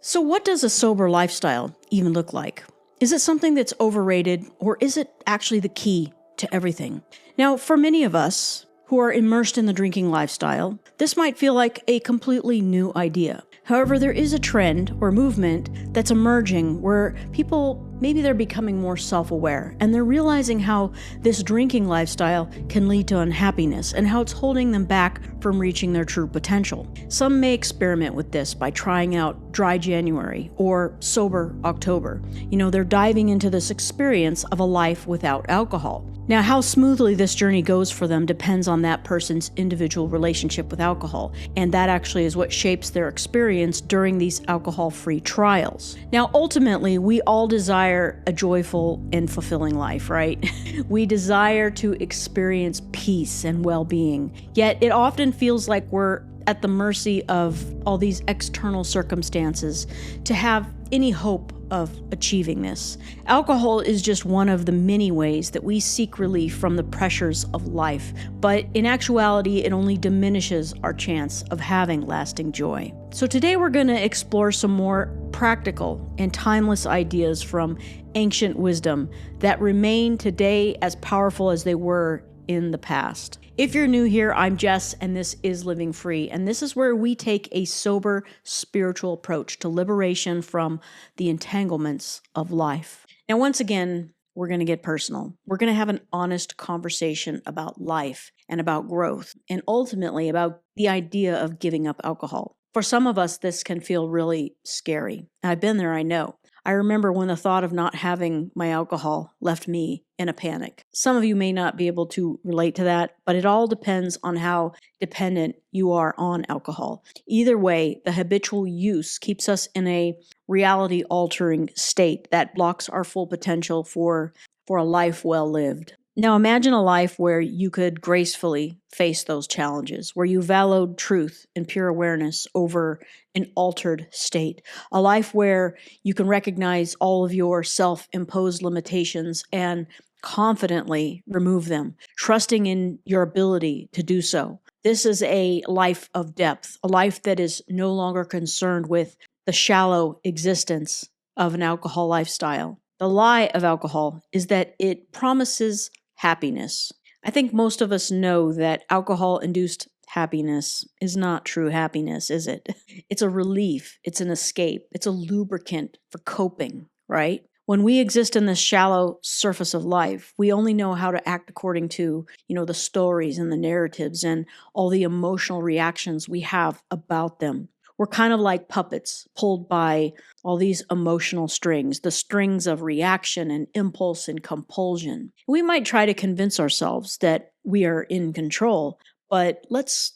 So, what does a sober lifestyle even look like? Is it something that's overrated, or is it actually the key to everything? Now, for many of us who are immersed in the drinking lifestyle, this might feel like a completely new idea. However, there is a trend or movement that's emerging where people maybe they're becoming more self-aware and they're realizing how this drinking lifestyle can lead to unhappiness and how it's holding them back from reaching their true potential. Some may experiment with this by trying out dry January or sober October. They're diving into this experience of a life without alcohol. Now, how smoothly this journey goes for them depends on that person's individual relationship with alcohol, and that actually is what shapes their experience during these alcohol-free trials. Now, ultimately, we all desire a joyful and fulfilling life, right? We desire to experience peace and well-being, yet it often feels like we're at the mercy of all these external circumstances to have any hope of achieving this. Alcohol is just one of the many ways that we seek relief from the pressures of life, but in actuality, it only diminishes our chance of having lasting joy. So today we're going to explore some more practical and timeless ideas from ancient wisdom that remain today as powerful as they were in the past. If you're new here, I'm Jess, and this is Living Free, and this is where we take a sober, spiritual approach to liberation from the entanglements of life. Now, once again, we're going to get personal. We're going to have an honest conversation about life and about growth, and ultimately about the idea of giving up alcohol. For some of us, this can feel really scary. I've been there, I know. I remember when the thought of not having my alcohol left me in a panic. Some of you may not be able to relate to that, but it all depends on how dependent you are on alcohol. Either way, the habitual use keeps us in a reality-altering state that blocks our full potential for a life well lived. Now imagine a life where you could gracefully face those challenges, where you valued truth and pure awareness over an altered state. A life where you can recognize all of your self-imposed limitations and confidently remove them, trusting in your ability to do so. This is a life of depth, a life that is no longer concerned with the shallow existence of an alcohol lifestyle. The lie of alcohol is that it promises happiness. I think most of us know that alcohol-induced happiness is not true happiness, is it? It's a relief, it's an escape, it's a lubricant for coping, right? When we exist in this shallow surface of life, we only know how to act according to, the stories and the narratives and all the emotional reactions we have about them. We're kind of like puppets pulled by all these emotional strings, the strings of reaction and impulse and compulsion. We might try to convince ourselves that we are in control, but let's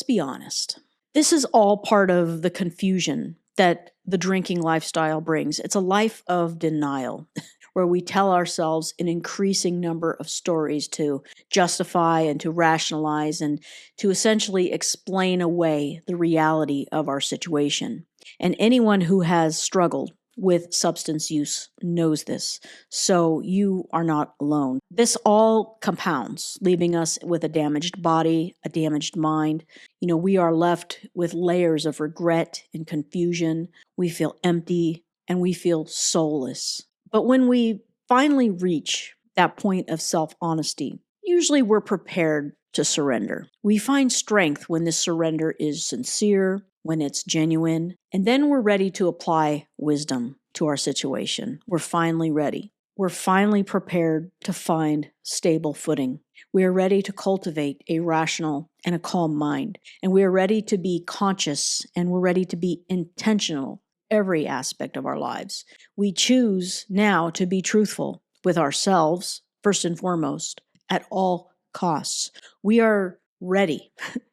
be honest. This is all part of the confusion that the drinking lifestyle brings. It's a life of denial where we tell ourselves an increasing number of stories to justify and to rationalize and to essentially explain away the reality of our situation. And anyone who has struggled with substance use knows this, so you are not alone. This all compounds, leaving us with a damaged body, a damaged mind. We are left with layers of regret and confusion. We feel empty and we feel soulless. But when we finally reach that point of self-honesty, usually we're prepared to surrender. We find strength when this surrender is sincere, when it's genuine, and then we're ready to apply wisdom to our situation. We're finally ready. We're finally prepared to find stable footing. We are ready to cultivate a rational and a calm mind, and we are ready to be conscious, and we're ready to be intentional every aspect of our lives. We choose now to be truthful with ourselves, first and foremost, at all costs. We are ready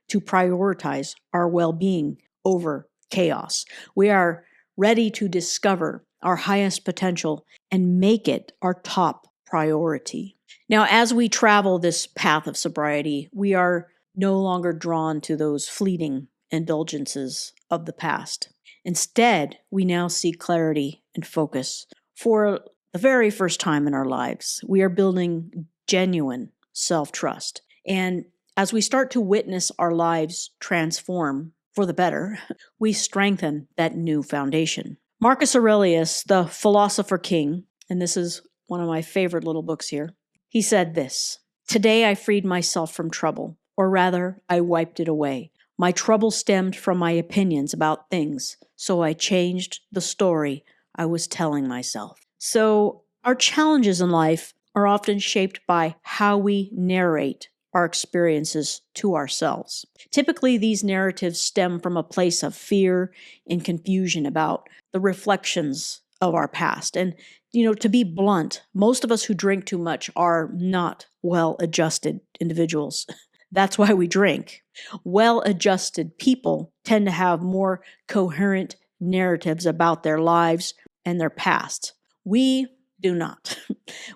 to prioritize our well-being over chaos. We are ready to discover our highest potential and make it our top priority. Now, as we travel this path of sobriety, we are no longer drawn to those fleeting indulgences of the past. Instead, we now seek clarity and focus. For the very first time in our lives, we are building genuine self-trust. And as we start to witness our lives transform, for the better, we strengthen that new foundation. Marcus Aurelius, the philosopher king, and this is one of my favorite little books here, he said this: "Today I freed myself from trouble, or rather, I wiped it away. My trouble stemmed from my opinions about things, so I changed the story I was telling myself." So, our challenges in life are often shaped by how we narrate our experiences to ourselves. Typically, these narratives stem from a place of fear and confusion about the reflections of our past. And, to be blunt, most of us who drink too much are not well-adjusted individuals. That's why we drink. Well-adjusted people tend to have more coherent narratives about their lives and their past. We do not.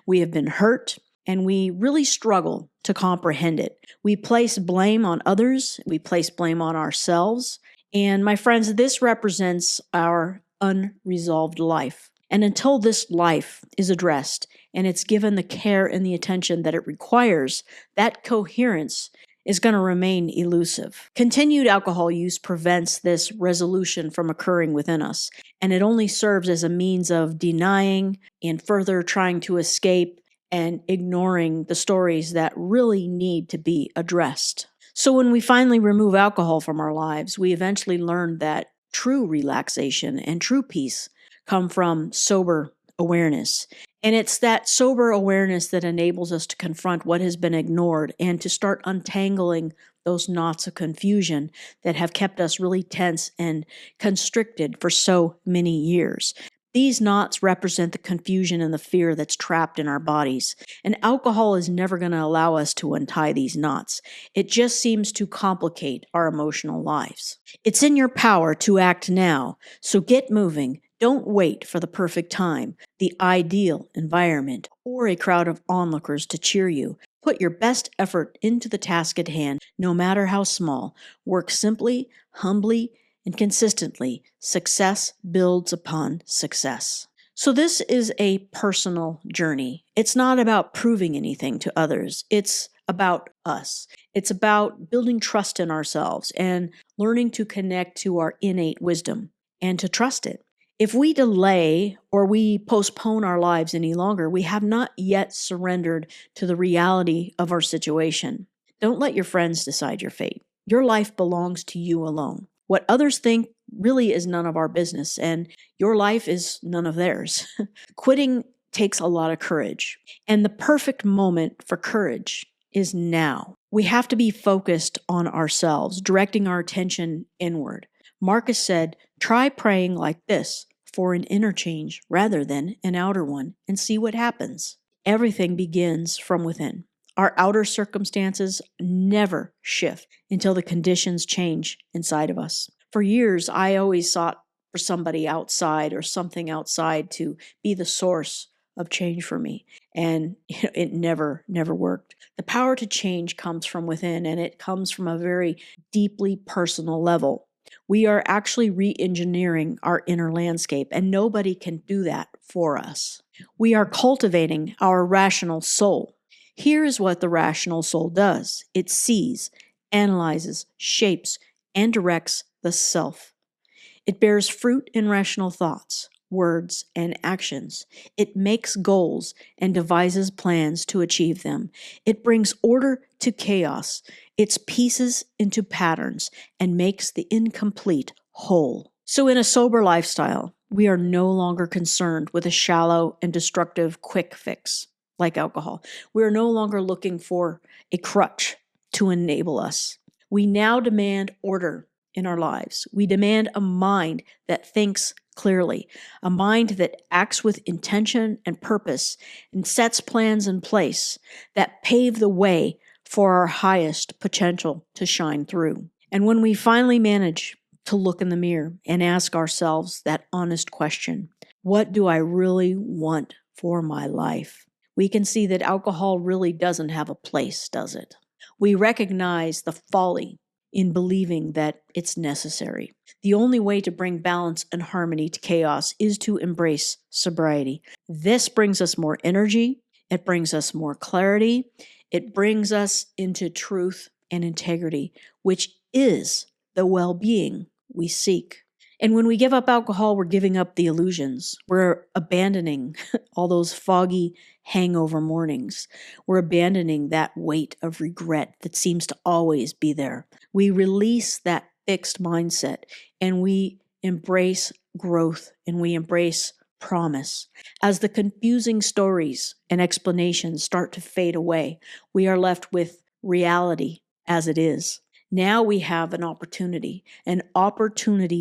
We have been hurt, and we really struggle to comprehend it. We place blame on others. We place blame on ourselves. And my friends, this represents our unresolved life. And until this life is addressed and it's given the care and the attention that it requires, that coherence is going to remain elusive. Continued alcohol use prevents this resolution from occurring within us, and it only serves as a means of denying and further trying to escape and ignoring the stories that really need to be addressed. So when we finally remove alcohol from our lives, we eventually learn that true relaxation and true peace come from sober awareness. And it's that sober awareness that enables us to confront what has been ignored and to start untangling those knots of confusion that have kept us really tense and constricted for so many years. These knots represent the confusion and the fear that's trapped in our bodies. And alcohol is never going to allow us to untie these knots. It just seems to complicate our emotional lives. It's in your power to act now, so get moving. Don't wait for the perfect time, the ideal environment, or a crowd of onlookers to cheer you. Put your best effort into the task at hand, no matter how small. Work simply, humbly, and consistently. Success builds upon success. So this is a personal journey. It's not about proving anything to others. It's about us. It's about building trust in ourselves and learning to connect to our innate wisdom and to trust it. If we delay or we postpone our lives any longer, we have not yet surrendered to the reality of our situation. Don't let your friends decide your fate. Your life belongs to you alone. What others think really is none of our business, and your life is none of theirs. Quitting takes a lot of courage, and the perfect moment for courage is now. We have to be focused on ourselves, directing our attention inward. Marcus said, "Try praying like this for an inner change rather than an outer one, and see what happens." Everything begins from within. Our outer circumstances never shift until the conditions change inside of us. For years, I always sought for somebody outside or something outside to be the source of change for me. And it never worked. The power to change comes from within, and it comes from a very deeply personal level. We are actually re-engineering our inner landscape, and nobody can do that for us. We are cultivating our rational soul. Here is what the rational soul does. It sees, analyzes, shapes, and directs the self. It bears fruit in rational thoughts, words, and actions. It makes goals and devises plans to achieve them. It brings order to chaos, its pieces into patterns, and makes the incomplete whole. So in a sober lifestyle, we are no longer concerned with a shallow and destructive quick fix like alcohol. We are no longer looking for a crutch to enable us. We now demand order in our lives. We demand a mind that thinks clearly, a mind that acts with intention and purpose and sets plans in place that pave the way for our highest potential to shine through. And when we finally manage to look in the mirror and ask ourselves that honest question, what do I really want for my life? We can see that alcohol really doesn't have a place, does it? We recognize the folly in believing that it's necessary. The only way to bring balance and harmony to chaos is to embrace sobriety. This brings us more energy. It brings us more clarity. It brings us into truth and integrity, which is the well-being we seek. And when we give up alcohol, we're giving up the illusions. We're abandoning all those foggy hangover mornings. We're abandoning that weight of regret that seems to always be there. We release that fixed mindset and we embrace growth and we embrace promise. As the confusing stories and explanations start to fade away, we are left with reality as it is. Now we have an opportunity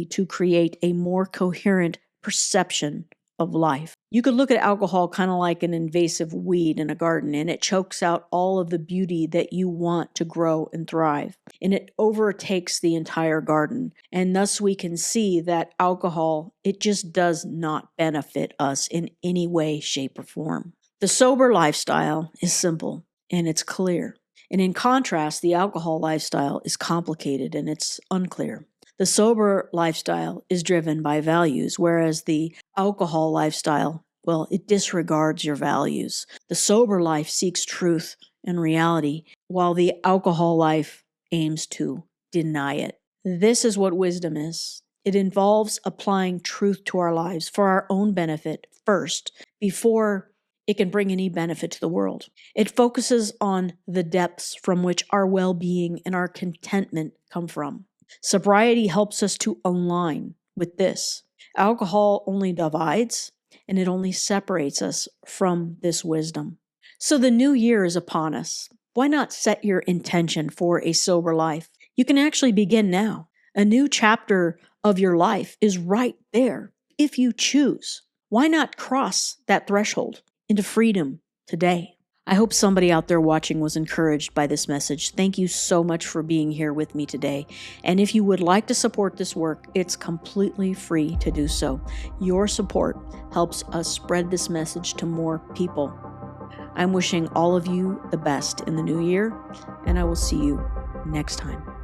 to create a more coherent perception of life. You could look at alcohol kind of like an invasive weed in a garden, and it chokes out all of the beauty that you want to grow and thrive. And it overtakes the entire garden. And thus we can see that alcohol, it just does not benefit us in any way, shape, or form. The sober lifestyle is simple and it's clear. And in contrast, the alcohol lifestyle is complicated and it's unclear. The sober lifestyle is driven by values, whereas the alcohol lifestyle, well, it disregards your values. The sober life seeks truth and reality, while the alcohol life aims to deny it. This is what wisdom is. It involves applying truth to our lives for our own benefit first, before it can bring any benefit to the world. It focuses on the depths from which our well-being and our contentment come from. Sobriety helps us to align with this. Alcohol only divides, and it only separates us from this wisdom. So the new year is upon us. Why not set your intention for a sober life? You can actually begin now. A new chapter of your life is right there if you choose. Why not cross that threshold into freedom today? I hope somebody out there watching was encouraged by this message. Thank you so much for being here with me today. And if you would like to support this work, it's completely free to do so. Your support helps us spread this message to more people. I'm wishing all of you the best in the new year, and I will see you next time.